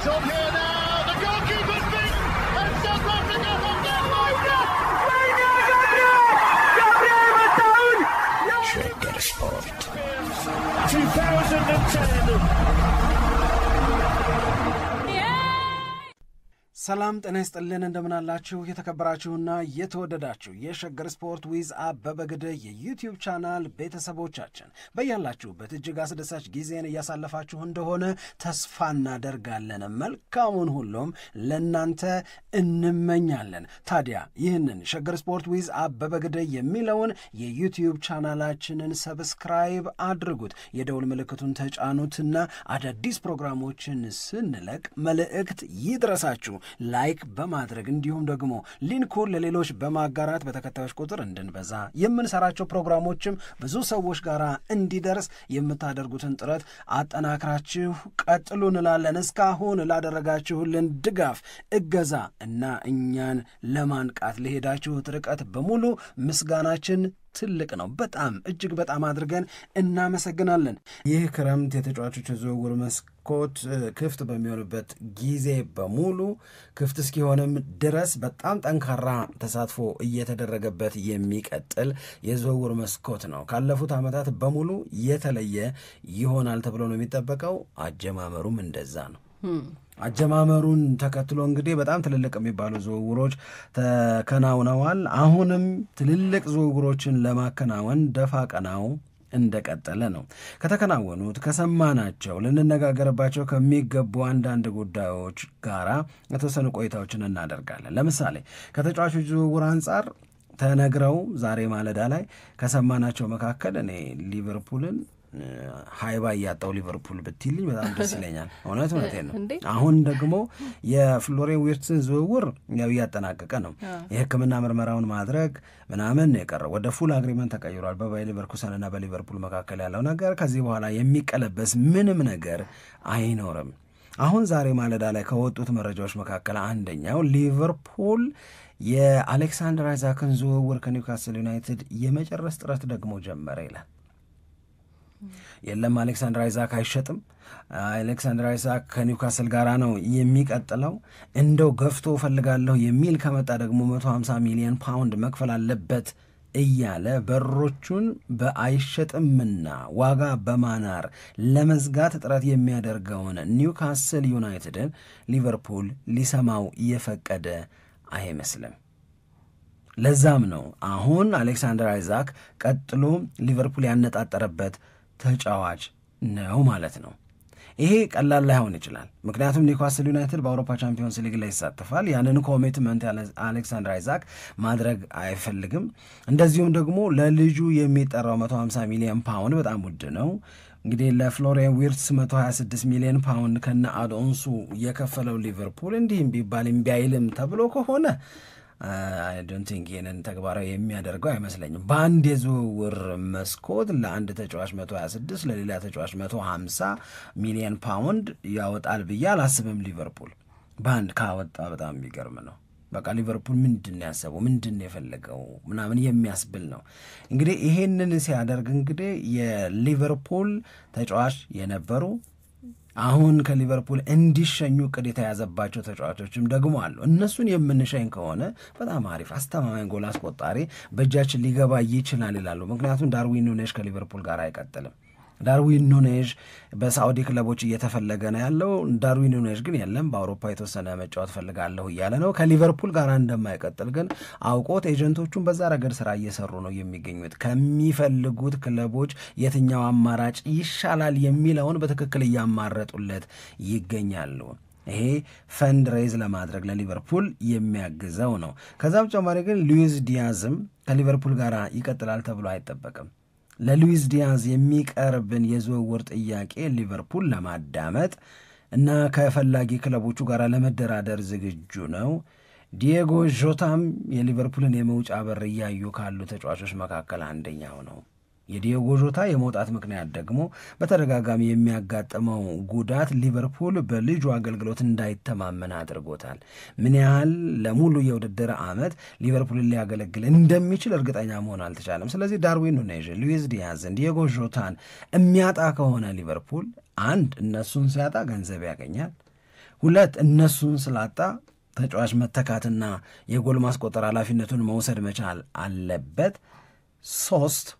It's on here now. The goalkeeper's beat, and South Africa have done Shagger Sport 2010. ሰላም ጤና ይስጥልን እንደምን አላችሁ የተከበራችሁና የተወደዳችሁ የሸገር ስፖርት ዊዝ አበበ ግደይ የዩቲዩብ ቻናል ቤተሰቦቻችን በያላችሁበት እጅግ አስደሳች ጊዜን እያሳለፋችሁ እንደሆነ ተስፋ እናደርጋለን። መልካሙን ሁሉም ለናንተ እንመኛለን። ታዲያ ይህንን ሸገር ስፖርት ዊዝ አበበ ግደይ የሚለውን የዩቲዩብ ቻናላችንን ሰብስክራይብ አድርጉት፣ የደውል ምልክቱን ተጫኑትና አዳዲስ ፕሮግራሞችን ስንለቅ መልእክት ይድረሳችሁ። ላይክ በማድረግ እንዲሁም ደግሞ ሊንኩን ለሌሎች በማጋራት በተከታዮች ቁጥር እንድንበዛ የምንሰራቸው ፕሮግራሞችም ብዙ ሰዎች ጋር እንዲደርስ የምታደርጉትን ጥረት አጠናክራችሁ ቀጥሉ እንላለን። እስካሁን ላደረጋችሁልን ድጋፍ፣ እገዛ እና እኛን ለማንቃት ለሄዳችሁት ርቀት በሙሉ ምስጋናችን ትልቅ ነው። በጣም እጅግ በጣም አድርገን እናመሰግናለን። ይህ ክረምት የተጫዋቾች ዝውውር መስኮት ክፍት በሚሆንበት ጊዜ በሙሉ ክፍት እስኪሆንም ድረስ በጣም ጠንካራ ተሳትፎ እየተደረገበት የሚቀጥል የዝውውር መስኮት ነው። ካለፉት ዓመታት በሙሉ የተለየ ይሆናል ተብሎ ነው የሚጠበቀው። አጀማመሩም እንደዛ ነው። አጀማመሩን ተከትሎ እንግዲህ በጣም ትልልቅ የሚባሉ ዝውውሮች ተከናውነዋል። አሁንም ትልልቅ ዝውውሮችን ለማከናወን ደፋ ቀናው እንደቀጠለ ነው። ከተከናወኑት ከሰማናቸው ልንነጋገርባቸው ከሚገቡ አንዳንድ ጉዳዮች ጋራ የተወሰኑ ቆይታዎችን እናደርጋለን። ለምሳሌ ከተጫዋቾች ዝውውር አንጻር ተነግረው ዛሬ ማለዳ ላይ ከሰማናቸው መካከል እኔ ሊቨርፑልን ሃይባ ያጣው ሊቨርፑል ብትልኝ በጣም ደስ ይለኛል። እውነቴን ነው። አሁን ደግሞ የፍሎሬን ዊርትስን ዝውውር ያው እያጠናቀቀ ነው። የሕክምና ምርመራውን ማድረግ ምናምን የቀረው ወደ ፉል አግሪመንት ተቀይሯል። በባየር ሊቨርኩሰንና በሊቨርፑል መካከል ያለው ነገር ከዚህ በኋላ የሚቀለበስ ምንም ነገር አይኖርም። አሁን ዛሬ ማለዳ ላይ ከወጡት መረጃዎች መካከል አንደኛው ሊቨርፑል የአሌክሳንደር አይዛክን ዝውውር ከኒውካስል ዩናይትድ የመጨረስ ጥረት ደግሞ ጀመረ ይላል። የለም አሌክሳንደር አይዛክ አይሸጥም። አሌክሳንደር አይዛክ ከኒውካስል ጋራ ነው የሚቀጥለው። እንደው ገፍቶ ፈልጋለሁ የሚል ከመጣ ደግሞ 150 ሚሊዮን ፓውንድ መክፈል አለበት እያለ በሮቹን በአይሸጥምና ዋጋ በማናር ለመዝጋት ጥረት የሚያደርገውን ኒውካስል ዩናይትድን ሊቨርፑል ሊሰማው እየፈቀደ አይመስልም። ለዛም ነው አሁን አሌክሳንደር አይዛክ ቀጥሎ ሊቨርፑል ያነጣጠረበት ተጫዋች ነው ማለት ነው። ይሄ ቀላል ላይሆን ይችላል። ምክንያቱም ኒውካስል ዩናይትድ በአውሮፓ ቻምፒዮንስ ሊግ ላይ ይሳተፋል። ያንን ኮሚትመንት አሌክሳንደር አይዛክ ማድረግ አይፈልግም። እንደዚሁም ደግሞ ለልጁ የሚጠራው 150 ሚሊዮን ፓውንድ በጣም ውድ ነው። እንግዲህ ለፍሎሪያን ዊርትስ 126 ሚሊዮን ፓውንድ ከነ አዶንሱ የከፈለው ሊቨርፑል እንዲህም ቢባል እምቢ አይልም ተብሎ ከሆነ አይ ዶንት ቲንክ ይሄንን ተግባራዊ የሚያደርገው አይመስለኝም። በአንድ የዝውውር መስኮት ለአንድ ተጫዋች 126 ለሌላ ተጫዋች 150 ሚሊዮን ፓውንድ ያወጣል ብዬ አላስብም። ሊቨርፑል በአንድ ካወጣ በጣም የሚገርም ነው። በቃ ሊቨርፑል ምንድን ነው ያሰበው፣ ምንድን ነው የፈለገው ምናምን የሚያስብል ነው። እንግዲህ ይሄንን ሲያደርግ እንግዲህ የሊቨርፑል ተጫዋች የነበሩ አሁን ከሊቨርፑል እንዲሸኙ ቅድ የተያዘባቸው ተጫዋቾችም ደግሞ አሉ። እነሱን የምንሸኝ ከሆነ በጣም አሪፍ አስተማማኝ ጎል አስቆጣሪ በእጃችን ሊገባ ይችላል ይላሉ። ምክንያቱም ዳርዊን ኑኔዝ ከሊቨርፑል ጋር አይቀጥልም። ዳርዊን ኑኔዝ በሳዑዲ ክለቦች እየተፈለገ ነው ያለው። ዳርዊን ኑኔዝ ግን የለም በአውሮፓ የተወሰነ መጫወት ፈልጋለሁ እያለ ነው። ከሊቨርፑል ጋር እንደማይቀጥል ግን አውቆት ኤጀንቶቹን በዛ ረገድ ስራ እየሰሩ ነው የሚገኙት። ከሚፈልጉት ክለቦች የትኛው አማራጭ ይሻላል የሚለውን በትክክል እያማረጡለት ይገኛሉ። ይሄ ፈንድ ሬዝ ለማድረግ ለሊቨርፑል የሚያግዘው ነው። ከዛ በተጨማሪ ግን ሉዊስ ዲያዝም ከሊቨርፑል ጋር ይቀጥላል ተብሎ አይጠበቅም። ለሉዊስ ዲያዝ የሚቀርብን የዝውውር ጥያቄ ሊቨርፑል ለማዳመጥ እና ከፈላጊ ክለቦቹ ጋር ለመደራደር ዝግጁ ነው። ዲየጎ ዦታም የሊቨርፑልን የመውጫ በር እያዩ ካሉ ተጫዋቾች መካከል አንደኛው ነው። የዲየጎ ዦታ የመውጣት ምክንያት ደግሞ በተደጋጋሚ የሚያጋጥመው ጉዳት ሊቨርፑል በልጁ አገልግሎት እንዳይተማመን አድርጎታል። ምን ያህል ለሙሉ የውድድር ዓመት ሊቨርፑልን ሊያገለግል እንደሚችል እርግጠኛ መሆን አልተቻለም። ስለዚህ ዳርዊን ኑኔዝ፣ ሉዊስ ዲያዝን፣ ዲየጎ ዦታን የሚያጣ ከሆነ ሊቨርፑል አንድ እነሱን ሲያጣ ገንዘብ ያገኛል፣ 2 እነሱን ስላጣ ተጫዋች መተካትና የጎል ማስቆጠር ኃላፊነቱን መውሰድ መቻል አለበት። 3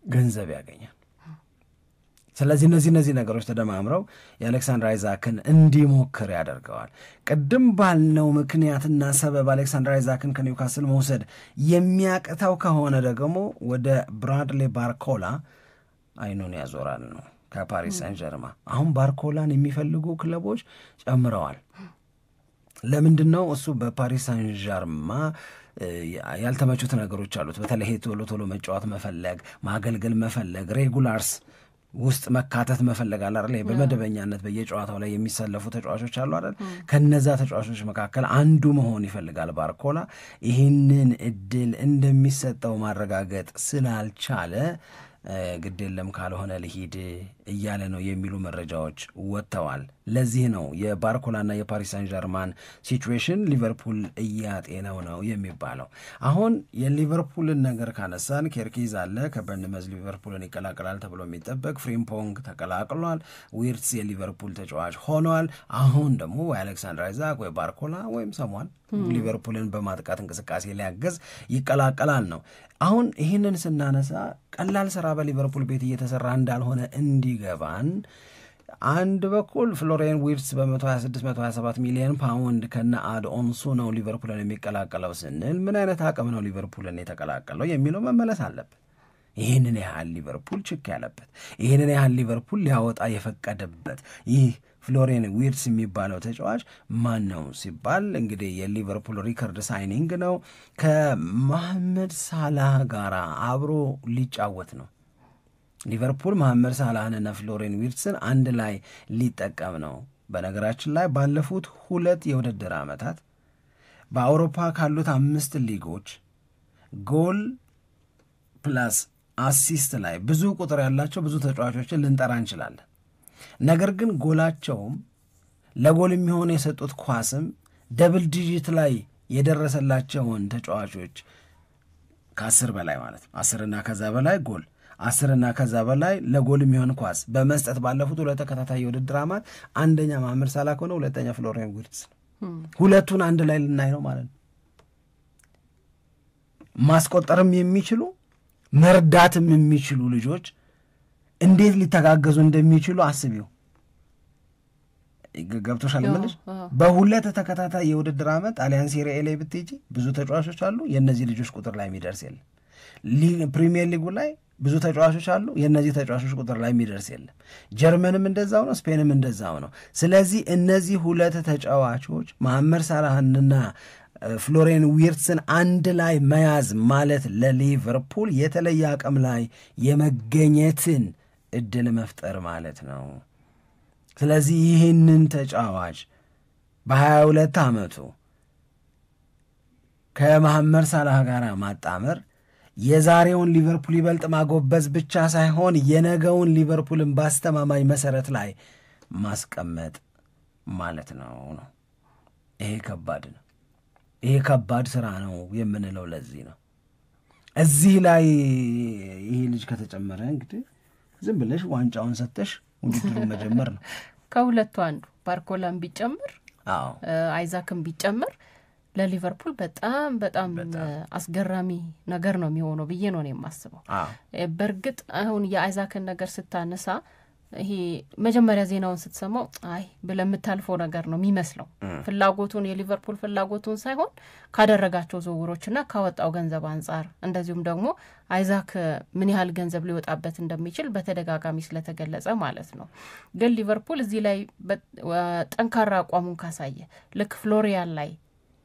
ገንዘብ ያገኛል። ስለዚህ እነዚህ ነገሮች ተደማምረው የአሌክሳንድር አይዛክን እንዲሞክር ያደርገዋል። ቅድም ባልነው ምክንያትና ሰበብ አሌክሳንድር አይዛክን ከኒውካስል መውሰድ የሚያቅተው ከሆነ ደግሞ ወደ ብራድሌ ባርኮላ አይኑን ያዞራል ነው ከፓሪስ ሳን ጀርማ። አሁን ባርኮላን የሚፈልጉ ክለቦች ጨምረዋል። ለምንድን ነው እሱ በፓሪስ ሳን ጀርማ ያልተመቹት ነገሮች አሉት። በተለይ ቶሎ መጫወት መፈለግ፣ ማገልገል መፈለግ፣ ሬጉላርስ ውስጥ መካተት መፈለግ አለ አይደል? በመደበኛነት በየጨዋታው ላይ የሚሰለፉ ተጫዋቾች አሉ አይደል? ከነዛ ተጫዋቾች መካከል አንዱ መሆን ይፈልጋል ባርኮላ። ይህንን እድል እንደሚሰጠው ማረጋገጥ ስላልቻለ ግድ የለም ካልሆነ ልሂድ እያለ ነው የሚሉ መረጃዎች ወጥተዋል። ለዚህ ነው የባርኮላና የፓሪስ ሳን ጀርማን ሲቹዌሽን ሊቨርፑል እያጤነው ነው የሚባለው። አሁን የሊቨርፑልን ነገር ካነሳን ኬርኪዝ አለ ከበርንመዝ ሊቨርፑልን ይቀላቀላል ተብሎ የሚጠበቅ ፍሪምፖንግ ተቀላቅሏል። ዊርትስ የሊቨርፑል ተጫዋች ሆኗል። አሁን ደግሞ ወይ አሌክሳንድር አይዛክ ወይ ባርኮላ ወይም ሰሟን ሊቨርፑልን በማጥቃት እንቅስቃሴ ሊያገዝ ይቀላቀላል ነው። አሁን ይህንን ስናነሳ ቀላል ስራ በሊቨርፑል ቤት እየተሰራ እንዳልሆነ እንዲገባን አንድ በኩል ፍሎሪያን ዊርትስ በ126-127 ሚሊዮን ፓውንድ ከነ አድኦንሱ ነው ሊቨርፑልን የሚቀላቀለው ስንል ምን አይነት አቅም ነው ሊቨርፑልን የተቀላቀለው የሚለው መመለስ አለበት። ይህንን ያህል ሊቨርፑል ችክ ያለበት፣ ይህንን ያህል ሊቨርፑል ሊያወጣ የፈቀደበት ይህ ፍሎሪያን ዊርትስ የሚባለው ተጫዋች ማን ነው ሲባል እንግዲህ የሊቨርፑል ሪከርድ ሳይኒንግ ነው። ከመሐመድ ሳላህ ጋር አብሮ ሊጫወት ነው። ሊቨርፑል መሐመድ ሳላህንና ፍሎሪያን ዊርትስን አንድ ላይ ሊጠቀም ነው። በነገራችን ላይ ባለፉት 2 የውድድር ዓመታት በአውሮፓ ካሉት 5 ሊጎች ጎል ፕላስ አሲስት ላይ ብዙ ቁጥር ያላቸው ብዙ ተጫዋቾችን ልንጠራ እንችላለን። ነገር ግን ጎላቸውም ለጎል የሚሆን የሰጡት ኳስም ደብል ዲጂት ላይ የደረሰላቸውን ተጫዋቾች ከ10 በላይ ማለት ነው 10 እና ከዛ በላይ ጎል 10 እና ከዛ በላይ ለጎል የሚሆን ኳስ በመስጠት ባለፉት 2 ተከታታይ የውድድር ዓመት አንደኛ መሐመድ ሳላህ ሆነ፣ ሁለተኛ ፍሎሪያን ዊርትስ ነው። ሁለቱን አንድ ላይ ልናይ ነው ማለት ነው። ማስቆጠርም የሚችሉ መርዳትም የሚችሉ ልጆች እንዴት ሊተጋገዙ እንደሚችሉ አስቢው። ገብቶሻል ማለት በሁለት ተከታታይ የውድድር ዓመት ጣሊያን ሴሪ ኤ ላይ ብትሄጂ ብዙ ተጫዋቾች አሉ፣ የነዚህ ልጆች ቁጥር ላይ የሚደርስ የለም። ፕሪሚየር ሊጉ ላይ ብዙ ተጫዋቾች አሉ፣ የነዚህ ተጫዋቾች ቁጥር ላይ የሚደርስ የለም። ጀርመንም እንደዛው ነው፣ ስፔንም እንደዛው ነው። ስለዚህ እነዚህ 2 ተጫዋቾች መሐመድ ሳላህንና ፍሎሪያን ዊርትስን አንድ ላይ መያዝ ማለት ለሊቨርፑል የተለየ አቅም ላይ የመገኘትን እድል መፍጠር ማለት ነው። ስለዚህ ይህንን ተጫዋች በ22 ዓመቱ ከመሐመድ ሳላህ ጋር ማጣመር የዛሬውን ሊቨርፑል ይበልጥ ማጎበዝ ብቻ ሳይሆን የነገውን ሊቨርፑልን ባስተማማኝ መሰረት ላይ ማስቀመጥ ማለት ነው። ይሄ ከባድ ነው። ይሄ ከባድ ስራ ነው የምንለው ለዚህ ነው። እዚህ ላይ ይሄ ልጅ ከተጨመረ እንግዲህ ዝም ብለሽ ዋንጫውን ሰጥተሽ ውድድሩን መጀመር ነው። ከሁለቱ አንዱ ባርኮላም ቢጨምር አይዛክም ቢጨምር ለሊቨርፑል በጣም በጣም አስገራሚ ነገር ነው የሚሆነው ብዬ ነው የማስበው። በእርግጥ አሁን የአይዛክን ነገር ስታነሳ ይሄ መጀመሪያ ዜናውን ስትሰማው አይ ብለምታልፈው ነገር ነው የሚመስለው። ፍላጎቱን የሊቨርፑል ፍላጎቱን ሳይሆን ካደረጋቸው ዝውውሮችና ካወጣው ገንዘብ አንጻር እንደዚሁም ደግሞ አይዛክ ምን ያህል ገንዘብ ሊወጣበት እንደሚችል በተደጋጋሚ ስለተገለጸ ማለት ነው። ግን ሊቨርፑል እዚህ ላይ ጠንካራ አቋሙን ካሳየ ልክ ፍሎሪያን ላይ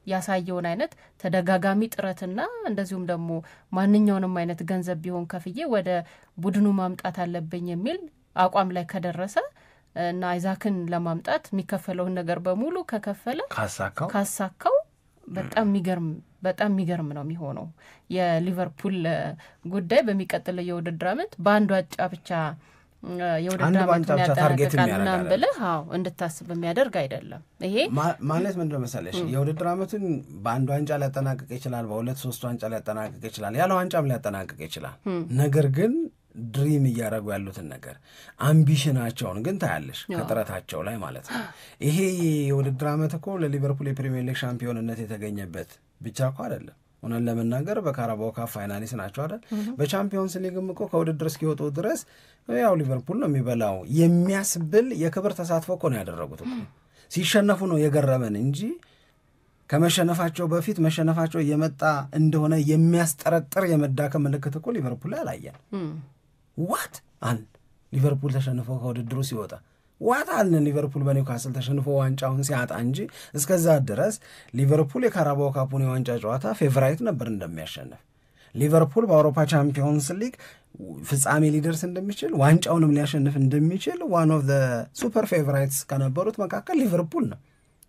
ያሳየውን አይነት ተደጋጋሚ ጥረትና እንደዚሁም ደግሞ ማንኛውንም አይነት ገንዘብ ቢሆን ከፍዬ ወደ ቡድኑ ማምጣት አለብኝ የሚል አቋም ላይ ከደረሰ እና አይዛክን ለማምጣት የሚከፈለውን ነገር በሙሉ ከከፈለ ካሳካው በጣም የሚገርም ነው የሚሆነው። የሊቨርፑል ጉዳይ በሚቀጥለው የውድድር ዓመት በአንድ ዋንጫ ብቻ የውድድር ዓመቱን ያጠናቅቃል ብለህ እንድታስብ የሚያደርግ አይደለም። ይሄ ማለት ምንድን ነው መሰለሽ የውድድር ዓመቱን በአንድ ዋንጫ ሊያጠናቅቅ ይችላል፣ በ2-3 ዋንጫ ሊያጠናቅቅ ይችላል፣ ያለ ዋንጫም ሊያጠናቅቅ ይችላል። ነገር ግን ድሪም እያደረጉ ያሉትን ነገር አምቢሽናቸውን ግን ታያለሽ ከጥረታቸው ላይ ማለት ነው። ይሄ የውድድር ዓመት እኮ ለሊቨርፑል የፕሪሚየር ሊግ ሻምፒዮንነት የተገኘበት ብቻ እኮ አይደለም። ሆነን ለመናገር በካራባኦ ካፕ ፋይናሊስት ናቸው አይደል? በቻምፒዮንስ ሊግም እኮ ከውድድር እስኪወጡ ድረስ ያው ሊቨርፑል ነው የሚበላው የሚያስብል የክብር ተሳትፎ እኮ ነው ያደረጉት እኮ። ሲሸነፉ ነው የገረመን እንጂ ከመሸነፋቸው በፊት መሸነፋቸው እየመጣ እንደሆነ የሚያስጠረጥር የመዳከም ምልክት እኮ ሊቨርፑል ላይ አላየን። ዋት አል ሊቨርፑል ተሸንፎ ከውድድሩ ሲወጣ ዋት አልን ሊቨርፑል በኒውካስል ተሸንፎ ዋንጫውን ሲያጣ እንጂ እስከዛ ድረስ ሊቨርፑል የካራባኦ ካፑን የዋንጫ ጨዋታ ፌቨራይት ነበር እንደሚያሸንፍ። ሊቨርፑል በአውሮፓ ቻምፒዮንስ ሊግ ፍጻሜ ሊደርስ እንደሚችል ዋንጫውንም ሊያሸንፍ እንደሚችል ዋን ኦፍ ዘ ሱፐር ፌቨራይትስ ከነበሩት መካከል ሊቨርፑል ነው።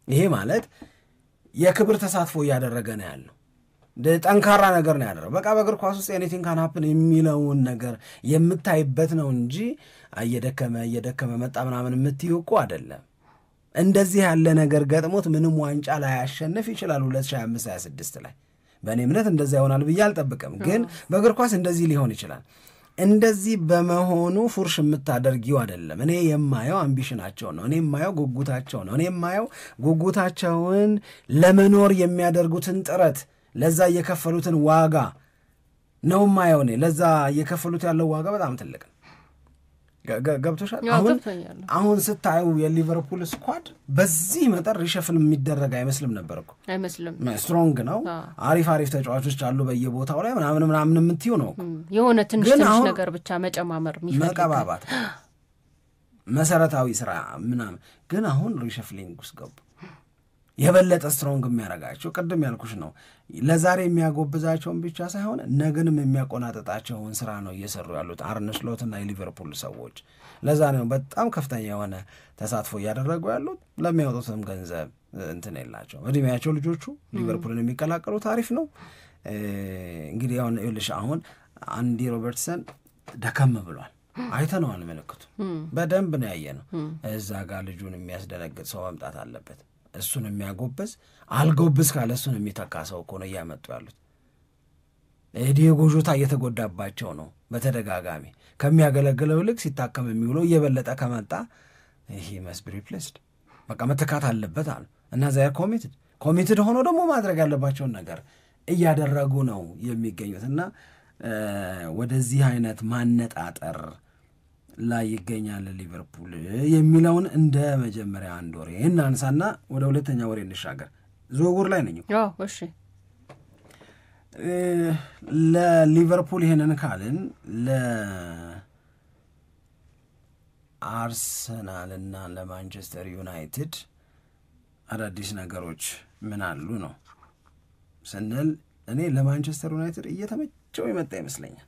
ይሄ ማለት የክብር ተሳትፎ እያደረገ ነው ያለው። ጠንካራ ነገር ነው ያደረገው። በቃ በእግር ኳስ ውስጥ ኤኒቲንግ ካን ሃፕን የሚለውን ነገር የምታይበት ነው እንጂ እየደከመ መጣ ምናምን የምትይው እኮ አይደለም። እንደዚህ ያለ ነገር ገጥሞት ምንም ዋንጫ ላይ ያሸንፍ ይችላል 2025-26 ላይ። በእኔ እምነት እንደዚያ ይሆናል ብዬ አልጠብቅም፣ ግን በእግር ኳስ እንደዚህ ሊሆን ይችላል። እንደዚህ በመሆኑ ፉርሽ የምታደርጊው አይደለም። እኔ የማየው አምቢሽናቸውን ነው። እኔ የማየው ጉጉታቸውን ነው። እኔ የማየው ጉጉታቸውን ለመኖር የሚያደርጉትን ጥረት፣ ለዛ እየከፈሉትን ዋጋ ነው የማየው። እኔ ለዛ እየከፈሉት ያለው ዋጋ በጣም ትልቅ ነው። ገብቶሻል? አሁን ስታዩ የሊቨርፑል ስኳድ በዚህ መጠን ሪሸፍል የሚደረግ አይመስልም ነበር እኮ። አይመስልም። ስትሮንግ ነው። አሪፍ ተጫዋቾች አሉ በየቦታው ላይ ምናምን የምትዩ ነው። የሆነ ትንሽ ነገር ብቻ መጨማመር የሚፈልግ መቀባባት መሰረታዊ ስራ ምናምን። ግን አሁን ሪሸፍሊንግ ውስጥ ገቡ። የበለጠ ስትሮንግ የሚያደርጋቸው ቅድም ያልኩሽ ነው። ለዛሬ የሚያጎብዛቸውን ብቻ ሳይሆን ነገንም የሚያቆናጥጣቸውን ስራ ነው እየሰሩ ያሉት አርነ ስሎትና የሊቨርፑል ሰዎች። ለዛ ነው በጣም ከፍተኛ የሆነ ተሳትፎ እያደረጉ ያሉት። ለሚያወጡትም ገንዘብ እንትን የላቸው። እድሜያቸው ልጆቹ ሊቨርፑልን የሚቀላቀሉት አሪፍ ነው። እንግዲህ አሁን አንዲ ሮበርትሰን ደከም ብሏል። አይተነዋል። ምልክቱ በደንብ ነው ያየነው። እዛ ጋር ልጁን የሚያስደነግጥ ሰው መምጣት አለበት። እሱን የሚያጎብዝ አልጎብዝ ካለ እሱን የሚተካ ሰው እኮ ነው እያመጡ ያሉት። ዲዮጎ ጆታ እየተጎዳባቸው ነው በተደጋጋሚ። ከሚያገለግለው ልክ ሲታከም የሚውለው እየበለጠ ከመጣ ይሄ መስት ቢ ሪፕሌስድ በቃ መተካት አለበት አሉ እና ዛ ኮሚትድ ሆኖ ደግሞ ማድረግ ያለባቸውን ነገር እያደረጉ ነው የሚገኙት እና ወደዚህ አይነት ማነጣጠር ላይ ይገኛል ሊቨርፑል የሚለውን እንደ መጀመሪያ አንድ ወሬ እናንሳና ወደ ሁለተኛ ወሬ እንሻገር። ዝውውር ላይ ነኝ። እሺ ለሊቨርፑል ይሄንን ካልን ለአርሰናልና ለማንቸስተር ዩናይትድ አዳዲስ ነገሮች ምን አሉ ነው ስንል እኔ ለማንቸስተር ዩናይትድ እየተመቸው የመጣ ይመስለኛል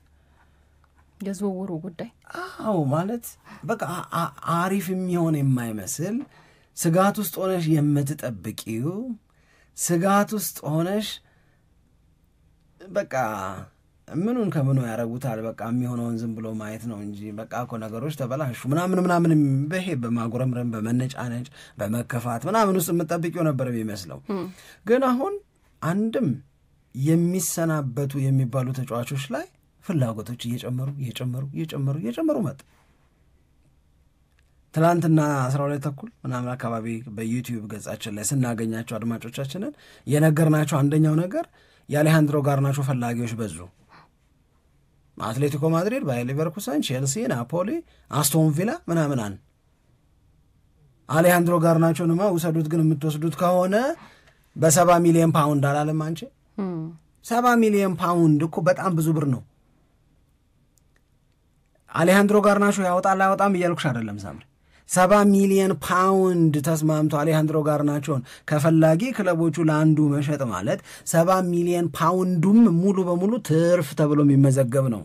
የዝውውሩ ጉዳይ። ማለት በቃ አሪፍ የሚሆን የማይመስል ስጋት ውስጥ ሆነሽ የምትጠብቂው ስጋት ውስጥ ሆነሽ በቃ ምኑን ከምኑ ያረጉታል በቃ የሚሆነውን ዝም ብሎ ማየት ነው እንጂ በቃ እኮ ነገሮች ተበላሹ ምናምን በሄ በማጉረምረም በመነጫነጭ በመከፋት ምናምን ውስጥ የምትጠብቂው ነበር የሚመስለው። ግን አሁን አንድም የሚሰናበቱ የሚባሉ ተጫዋቾች ላይ ፍላጎቶች እየጨመሩ መጡ። ትላንትና 12:30 ምናምን አካባቢ በዩቲዩብ ገጻችን ላይ ስናገኛቸው አድማጮቻችንን የነገርናቸው አንደኛው ነገር የአሌሃንድሮ ጋርናቾ ፈላጊዎች በዙ። አትሌቲኮ ማድሪድ፣ ባየር ሊቨርኩሰን፣ ቼልሲ፣ ናፖሊ፣ አስቶን ቪላ ምናምን አሌሃንድሮ ጋርናቾንማ ውሰዱት፣ ግን የምትወስዱት ከሆነ በ70 ሚሊዮን ፓውንድ አላለም አንቺ? 70 ሚሊዮን ፓውንድ እኮ በጣም ብዙ ብር ነው። አሌሃንድሮ ጋርናቾ ያወጣል አይወጣም እያልኩሽ አይደለም ሳምሪ። 70 ሚሊዮን ፓውንድ ተስማምቶ አሌሃንድሮ ጋርናቾን ከፈላጊ ክለቦቹ ለአንዱ መሸጥ ማለት 70 ሚሊዮን ፓውንዱም ሙሉ በሙሉ ትርፍ ተብሎ የሚመዘገብ ነው።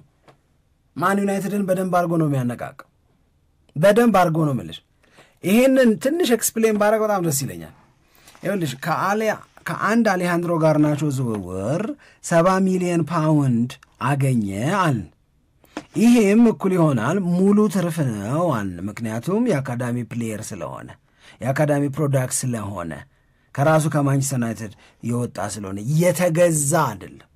ማን ዩናይትድን በደንብ አድርጎ ነው የሚያነቃቀው። በደንብ አድርጎ ነው የምልሽ። ይሄንን ትንሽ ኤክስፕሌን ባረግ በጣም ደስ ይለኛል። ይኸውልሽ ከአንድ አሌሃንድሮ ጋርናቾ ዝውውር 70 ሚሊዮን ፓውንድ አገኘ አልን። ይሄም እኩል ይሆናል ሙሉ ትርፍ ነው አልን። ምክንያቱም የአካዳሚ ፕሌየር ስለሆነ የአካዳሚ ፕሮዳክት ስለሆነ ከራሱ ከማንቸስተር ዩናይትድ የወጣ ስለሆነ የተገዛ አይደለም።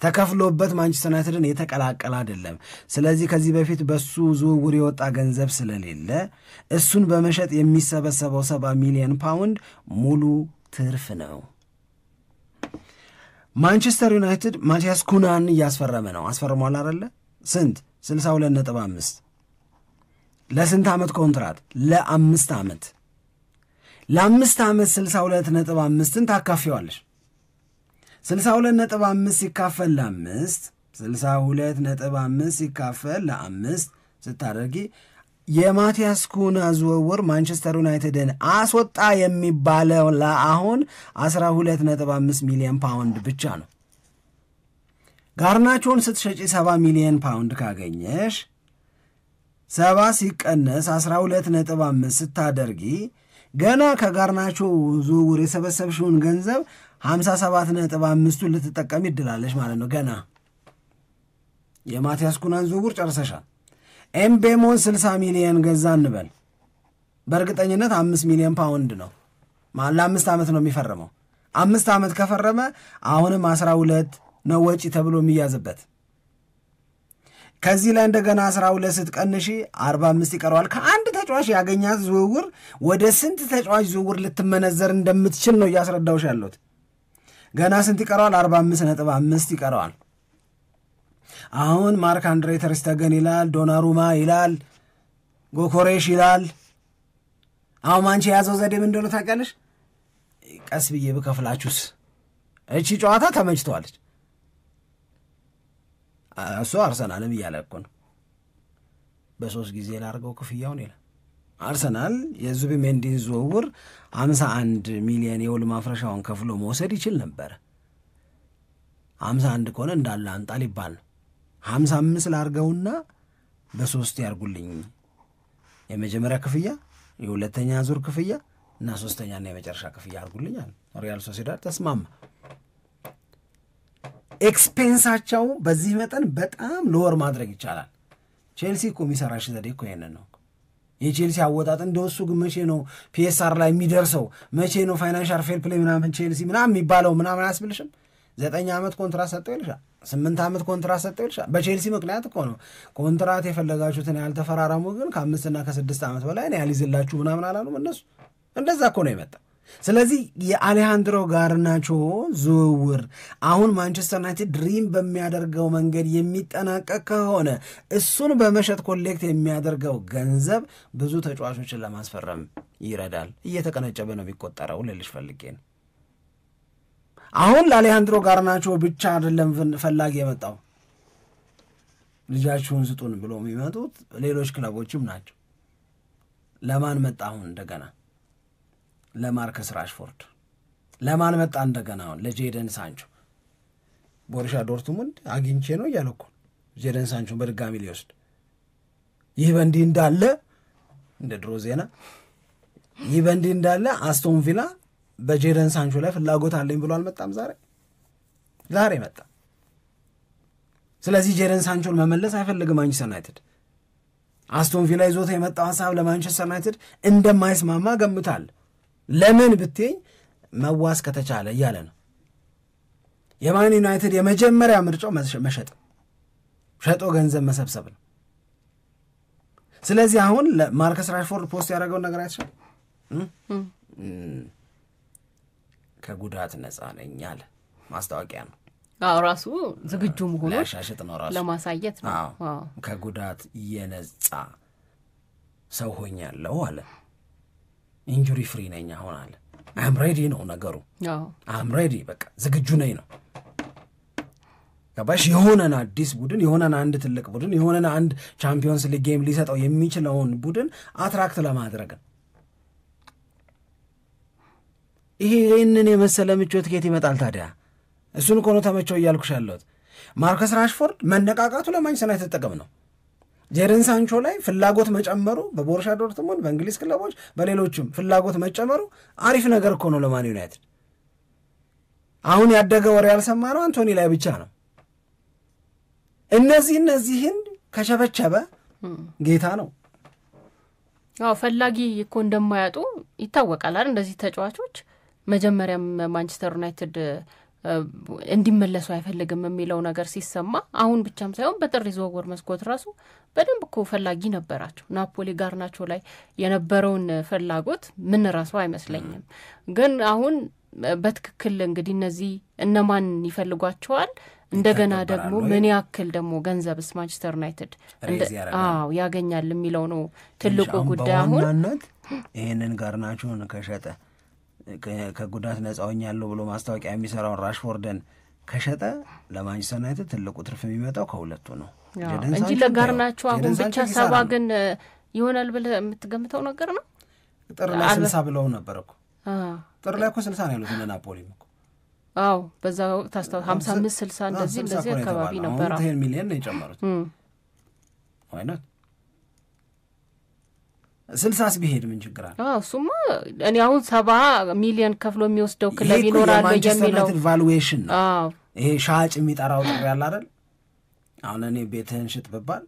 ተከፍሎበት ማንቸስተር ዩናይትድን የተቀላቀለ አይደለም። ስለዚህ ከዚህ በፊት በሱ ዝውውር የወጣ ገንዘብ ስለሌለ እሱን በመሸጥ የሚሰበሰበው 70 ሚሊዮን ፓውንድ ሙሉ ትርፍ ነው። ማንቸስተር ዩናይትድ ማቲያስ ኩናን እያስፈረመ ነው። አስፈርሟል አይደለ? ስንት? 62.5 ለስንት ዓመት ኮንትራት? ለ5 ዓመት። ለ5 ዓመት 62.5ን ታካፊዋለሽ። 62.5 ሲካፈል ለ5 62.5 ሲካፈል ለ5 ስታደርጊ የማቲያስ ኩና ዝውውር ማንቸስተር ዩናይትድን አስወጣ የሚባለው ለአሁን 12.5 ሚሊዮን ፓውንድ ብቻ ነው። ጋርናቾን ስትሸጪ 70 ሚሊዮን ፓውንድ ካገኘሽ 70 ሲቀነስ 12.5 ስታደርጊ ገና ከጋርናቾ ዝውውር የሰበሰብሽውን ገንዘብ 57.5ቱን ልትጠቀሚ ይድላለሽ ማለት ነው። ገና የማቲያስ ኩናን ዝውውር ጨርሰሻል። ኤምቤሞን 60 ሚሊዮን ገዛ እንበል። በእርግጠኝነት 5 ሚሊዮን ፓውንድ ነው። ለ5 ዓመት ነው የሚፈርመው። 5 ዓመት ከፈረመ አሁንም 12 ነው ወጪ ተብሎ የሚያዝበት። ከዚህ ላይ እንደገና 12 ስትቀንሺ 45 ይቀረዋል። ከአንድ ተጫዋች ያገኛት ዝውውር ወደ ስንት ተጫዋች ዝውውር ልትመነዘር እንደምትችል ነው እያስረዳውሽ ያለሁት። ገና ስንት ይቀረዋል? 45.5 ይቀረዋል። አሁን ማርክ አንድሬ ተር ስቴገን ይላል፣ ዶናሩማ ይላል፣ ጎኮሬሽ ይላል። አሁን ማንቼ የያዘው ዘዴ ምን እንደሆነ ታውቂያለሽ? ቀስ ብዬ ብከፍላችሁስ እቺ ጨዋታ ተመችቷለች። እሱ አርሰናልም እያለ እኮ ነው በ3 ጊዜ ላርገው ክፍያውን ይላል። አርሰናል የዙቢሜንዲን ዝውውር 51 ሚሊዮን የውል ማፍረሻውን ከፍሎ መውሰድ ይችል ነበር። 51 ከሆነ እንዳለ አንጣል ይባል ነው። 55 ላርገውና በ3 ያርጉልኝ፣ የመጀመሪያ ክፍያ፣ የሁለተኛ ዙር ክፍያ እና ሶስተኛና የመጨረሻ ክፍያ አርጉልኝ አለ። ሪያል ሶሲዳድ ተስማማ። ኤክስፔንሳቸው በዚህ መጠን በጣም ሎወር ማድረግ ይቻላል። ቼልሲ እኮ የሚሰራሽ ዘዴ እኮ ይሄንን ነው። የቼልሲ አወጣጥ እንደወሱ ግን መቼ ነው ፒኤስአር ላይ የሚደርሰው? መቼ ነው ፋይናንሻል ፌር ፕሌይ ምናምን ቼልሲ ምናምን የሚባለው ምናምን አያስብልሽም? 9 ዓመት ኮንትራት ሰጠው ይልሻል። 8 ዓመት ኮንትራት ሰጠው ይልሻል። በቼልሲ ምክንያት እኮ ነው ኮንትራት የፈለጋችሁትን ያልተፈራረሙ። ግን ከ5 እና ከ6 ዓመት በላይ ነው ያልይዝላችሁ ምናምን አላሉም እነሱ። እንደዛ እኮ ነው የመጣው። ስለዚህ የአሌሃንድሮ ጋርናቾ ዝውውር አሁን ማንቸስተር ዩናይትድ ድሪም በሚያደርገው መንገድ የሚጠናቀቅ ከሆነ እሱን በመሸጥ ኮሌክት የሚያደርገው ገንዘብ ብዙ ተጫዋቾችን ለማስፈረም ይረዳል። እየተቀነጨበ ነው የሚቆጠረው ልልሽ ፈልጌ ነው። አሁን ለአሌሃንድሮ ጋርናቾ ብቻ አይደለም ፈላጊ የመጣው፣ ልጃችሁን ስጡን ብሎ የሚመጡት ሌሎች ክለቦችም ናቸው። ለማን መጣ አሁን እንደገና? ለማርከስ ራሽፎርድ። ለማን መጣ እንደገና? አሁን ለጄደን ሳንቾ። ቦሩሲያ ዶርትሙንድ አግኝቼ ነው እያለ እኮ ጄደን ሳንቾን በድጋሚ ሊወስድ። ይህ በእንዲህ እንዳለ እንደ ድሮ ዜና ይህ በእንዲህ እንዳለ አስቶን ቪላ በጄደን ሳንቾ ላይ ፍላጎት አለኝ ብሎ አልመጣም። ዛሬ መጣ። ስለዚህ ጄደን ሳንቾን መመለስ አይፈልግም ማንቸስተር ዩናይትድ። አስቶን ቪላ ይዞት የመጣው ሐሳብ ለማንቸስተር ዩናይትድ እንደማይስማማ ገምታል። ለምን ብትኝ መዋስ ከተቻለ እያለ ነው። የማን ዩናይትድ የመጀመሪያ ምርጫው መሸጥ፣ ሸጦ ገንዘብ መሰብሰብ ነው። ስለዚህ አሁን ማርከስ ራሽፎርድ ፖስት ያደረገውን ነገር አይተሻል? ከጉዳት ነፃ ነኝ አለ። ማስታወቂያ ነው። ራሱ ዝግጁ መሆኑን ሊያሻሽጥ ነው፣ ራሱ ለማሳየት ነው። ከጉዳት የነፃ ሰው ሆኛለሁ አለ። ኢንጁሪ ፍሪ ነኝ አሁን አለ። አም ሬዲ ነው ነገሩ። አም ሬዲ በቃ ዝግጁ ነኝ ነው። ገባሽ? የሆነን አዲስ ቡድን፣ የሆነን አንድ ትልቅ ቡድን፣ የሆነን አንድ ቻምፒዮንስ ሊግ ጌም ሊሰጠው የሚችለውን ቡድን አትራክት ለማድረግ ነው። ይሄንን የመሰለ ምቾት ከየት ይመጣል ታዲያ? እሱን እኮ ነው ተመቸው እያልኩሽ ያለሁት። ማርከስ ራሽፎርድ መነቃቃቱ ለማንቸስተር ዩናይትድ ጥቅም ነው። ጄደን ሳንቾ ላይ ፍላጎት መጨመሩ በቦሩሲያ ዶርትሙንድ፣ በእንግሊዝ ክለቦች፣ በሌሎችም ፍላጎት መጨመሩ አሪፍ ነገር እኮ ነው ለማን ዩናይትድ። አሁን ያደገ ወሬ ያልሰማነው አንቶኒ ላይ ብቻ ነው። እነዚህን ከቸበቸበ ጌታ ነው። ፈላጊ እኮ እንደማያጡ ይታወቃል አይደል? እንደዚህ ተጫዋቾች መጀመሪያም ማንቸስተር ዩናይትድ እንዲመለሱ አይፈልግም የሚለው ነገር ሲሰማ አሁን ብቻም ሳይሆን በጥር ዝውውር መስኮት ራሱ በደንብ እኮ ፈላጊ ነበራቸው። ናፖሊ ጋርናቾ ላይ የነበረውን ፍላጎት ምን ራሱ አይመስለኝም። ግን አሁን በትክክል እንግዲህ እነዚህ እነማን ይፈልጓቸዋል እንደገና ደግሞ ምን ያክል ደግሞ ገንዘብስ ማንቸስተር ዩናይትድ ያገኛል የሚለው ነው ትልቁ ጉዳይ። አሁን ይሄንን ጋርናቾን ከሸጠ ከጉዳት ነፃ ሆኛለሁ ብሎ ማስታወቂያ የሚሰራውን ራሽፎርድን ከሸጠ ለማንቸስተር ዩናይትድ ትልቁ ትርፍ የሚመጣው ከሁለቱ ነው እንጂ ለጋርናቾ አሁን ብቻ 70 ግን ይሆናል ብለህ የምትገምተው ነገር ነው። ጥር ላይ 60 ብለው ነበር እኮ ጥር ላይ እኮ 60 ነው ያሉት እነ ናፖሊም እኮ በዛ ወቅት 55 60 እንደዚህ አካባቢ ነበር። 10 ሚሊዮን ነው የጨመሩት ወይና 60 ቢሄድ ምን ችግር አለ? እሱማ እኔ አሁን 70 ሚሊዮን ከፍሎ የሚወስደው ክለብ ይኖራል የሚለው ቫሉዌሽን ነው። ይሄ ሻጭ የሚጠራው ጥሪ ያለ አይደል? አሁን እኔ ቤትህን ሽጥ ብባል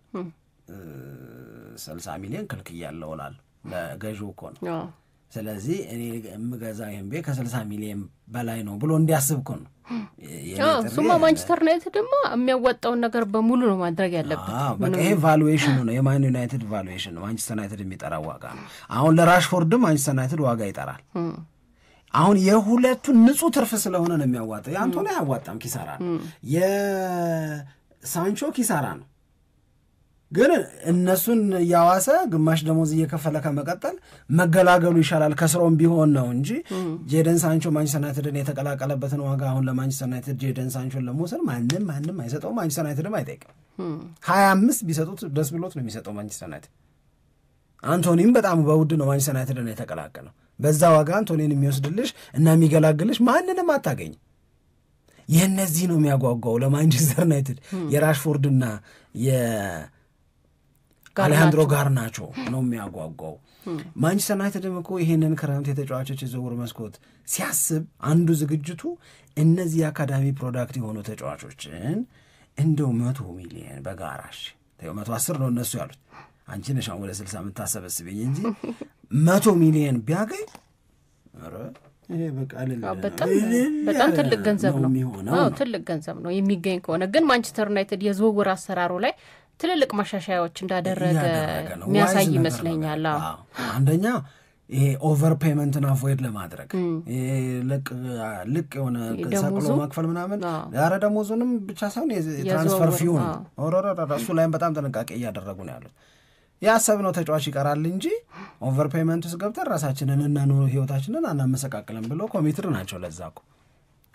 60 ሚሊዮን ክልክያለሁ እላለሁ ለገዢው እኮ ነው። ስለዚህ እኔ የምገዛው ይሄን ቤት ከ60 ሚሊዮን በላይ ነው ብሎ እንዲያስብ እኮ ነው። እሱማ ማንቸስተር ዩናይትድ ደግሞ የሚያወጣውን ነገር በሙሉ ነው ማድረግ ያለበት። በቃ ይሄ ቫሉዌሽን ነው የማን ዩናይትድ ቫሉዌሽን ነው። ማንቸስተር ዩናይትድ የሚጠራው ዋጋ ነው። አሁን ለራሽፎርድም ማንቸስተር ዩናይትድ ዋጋ ይጠራል። አሁን የሁለቱን ንጹህ ትርፍ ስለሆነ ነው የሚያዋጣው። የአንቶኒ አያዋጣም፣ ኪሳራ ነው። የሳንቾ ኪሳራ ነው። ግን እነሱን ያዋሰ ግማሽ ደሞዝ እየከፈለ ከመቀጠል መገላገሉ ይሻላል ከስሮም ቢሆን ነው እንጂ ጄደን ሳንቾ ማንቸስተር ዩናይትድን የተቀላቀለበትን ዋጋ አሁን ለማንቸስተር ዩናይትድ ጄደን ሳንቾን ለመውሰድ ማንም አይሰጠው፣ ማንቸስተር ዩናይትድም አይጠይቅም። 25 ቢሰጡት ደስ ብሎት ነው የሚሰጠው ማንቸስተር ዩናይትድ። አንቶኒም በጣም በውድ ነው ማንቸስተር ዩናይትድን የተቀላቀለው። በዛ ዋጋ አንቶኒን የሚወስድልሽ እና የሚገላግልሽ ማንንም አታገኝ። የእነዚህ ነው የሚያጓጓው ለማንቸስተር ዩናይትድ የራሽፎርድና አሌሃንድሮ ጋርናቾ ነው የሚያጓጓው። ማንቸስተር ዩናይትድም እኮ ይሄንን ክረምት የተጫዋቾች የዝውውር መስኮት ሲያስብ አንዱ ዝግጅቱ እነዚህ የአካዳሚ ፕሮዳክት የሆኑ ተጫዋቾችን እንደው 100 ሚሊዮን በጋራሽ 110 ነው እነሱ ያሉት፣ አንቺ ነሽ ወደ 60 የምታሰበስበኝ እንጂ 100 ሚሊዮን ቢያገኝ ይሄ በጣም ትልቅ ገንዘብ ነው። ትልቅ ገንዘብ ነው የሚገኝ ከሆነ። ግን ማንቸስተር ዩናይትድ የዝውውር አሰራሩ ላይ ትልልቅ ማሻሻያዎች እንዳደረገ የሚያሳይ ይመስለኛል። አንደኛ ይሄ ኦቨር ፔመንትን አቮይድ ለማድረግ ልቅ የሆነ ሰቅሎ መክፈል ምናምን ያረ ደሞዙንም ብቻ ሳይሆን የትራንስፈር ፊውን እሱ ላይም በጣም ጥንቃቄ እያደረጉ ነው ያሉት። ያሰብነው ተጫዋች ይቀራል እንጂ ኦቨር ፔመንት ውስጥ ገብተን ራሳችንን እና ኑሮ ህይወታችንን አናመሰቃቅለን ብሎ ኮሚትር ናቸው ለዛ እኮ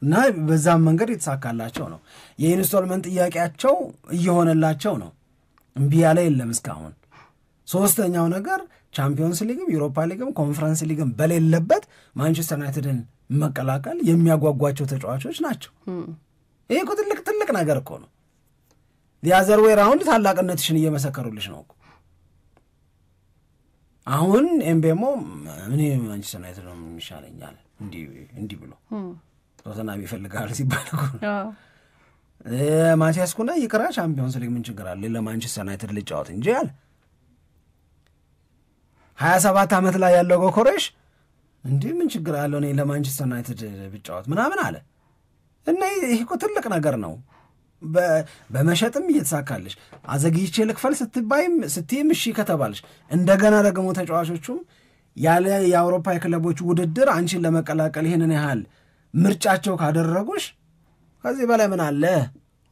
እና በዛም መንገድ የተሳካላቸው ነው። የኢንስቶልመንት ጥያቄያቸው እየሆነላቸው ነው። እምቢ ያለ የለም እስካሁን። ሶስተኛው ነገር ቻምፒዮንስ ሊግም ዩሮፓ ሊግም ኮንፈረንስ ሊግም በሌለበት ማንቸስተር ዩናይትድን መቀላቀል የሚያጓጓቸው ተጫዋቾች ናቸው። ይሄ እኮ ትልቅ ነገር እኮ ነው። ዲያዘር ዌይ ራውንድ ታላቅነትሽን እየመሰከሩልሽ ነው እኮ። አሁን ኤምቤሞ እኔ ማንቸስተር ዩናይትድ ነው የሚሻለኛል እንዲህ ብሎ ቶተናም ይፈልጋል ሲባል እኮ ማቲያስ ኩና ይቅራ ቻምፒዮንስ ሊግ ምን ችግር አለ ለማንቸስተር ዩናይትድ ልጫወት እንጂ አለ። 27 ዓመት ላይ ያለው ጎኮሬሽ እንዴ ምን ችግር አለው እኔ ለማንቸስተር ዩናይትድ ብጫወት ምናምን አለ። እና ይሄ እኮ ትልቅ ነገር ነው። በመሸጥም እየተሳካልሽ አዘግይቼ ልክፈል ስትይም እሺ ከተባልሽ እንደገና ደግሞ ተጫዋቾቹም ያለ የአውሮፓ ክለቦች ውድድር አንቺን ለመቀላቀል ይሄንን ያህል ምርጫቸው ካደረጉሽ ከዚህ በላይ ምን አለ?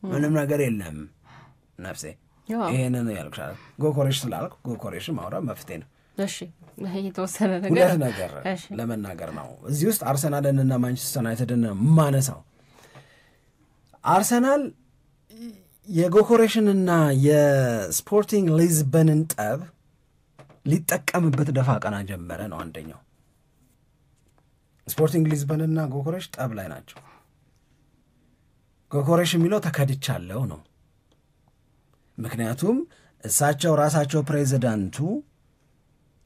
ምንም ነገር የለም ነፍሴ። ይሄንን ያልኩሻል ጎኮሬሽ ስላልኩ ጎኮሬሽን ማውራት መፍትሄ ነው። እሺ የተወሰነ ነገር ለመናገር ነው። እዚህ ውስጥ አርሰናልንና ማንቸስተር ዩናይትድን ማነሳው አርሰናል የጎኮሬሽንና የስፖርቲንግ ሊዝበንን ጠብ ሊጠቀምበት ደፋ ቀና ጀመረ ነው። አንደኛው ስፖርቲንግ ሊዝበንና ጎኮሬሽ ጠብ ላይ ናቸው። ጎኮሬሽ የሚለው ተከድቻለሁ ነው። ምክንያቱም እሳቸው ራሳቸው ፕሬዚዳንቱ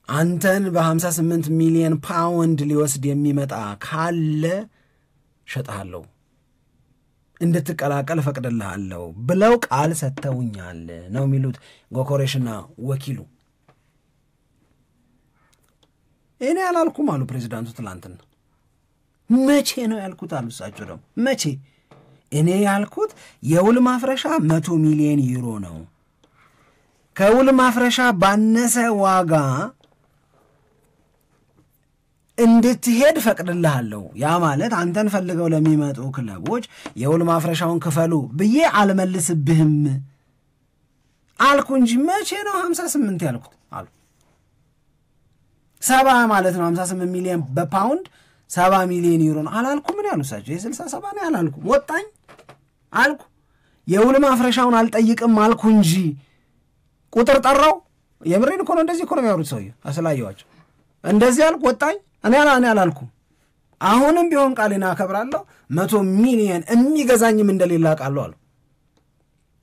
አንተን በ58 ሚሊዮን ፓውንድ ሊወስድ የሚመጣ ካለ ሸጣለሁ እንድትቀላቀል ፈቅድልሃለሁ ብለው ቃል ሰጥተውኛል ነው የሚሉት ጎኮሬሽና ወኪሉ። እኔ አላልኩም አሉ ፕሬዚዳንቱ ትላንትና። መቼ ነው ያልኩት አሉ እሳቸው ደግሞ መቼ እኔ ያልኩት የውል ማፍረሻ 100 ሚሊዮን ዩሮ ነው። ከውል ማፍረሻ ባነሰ ዋጋ እንድትሄድ ፈቅድልሃለሁ። ያ ማለት አንተን ፈልገው ለሚመጡ ክለቦች የውል ማፍረሻውን ክፈሉ ብዬ አልመልስብህም አልኩ እንጂ መቼ ነው 58 ያልኩት አሉ። 70 ማለት ነው 58 ሚሊዮን በፓውንድ 70 ሚሊዮን ዩሮ ነው አላልኩ። ምን ያሉ እሳቸው የ67 ነው አላልኩ። ወጣኝ አልኩ። የውል ማፍረሻውን አልጠይቅም አልኩ እንጂ ቁጥር ጠራው። የምሬን እኮ ነው። እንደዚህ እኮ ነው የሚያወሩት ሰውዬው አስላየዋቸው። እንደዚህ አልኩ ወጣኝ። እኔ አላልኩም። አሁንም ቢሆን ቃሌን አከብራለሁ። 100 ሚሊዮን የሚገዛኝም እንደሌላ ቃሉ አሉ።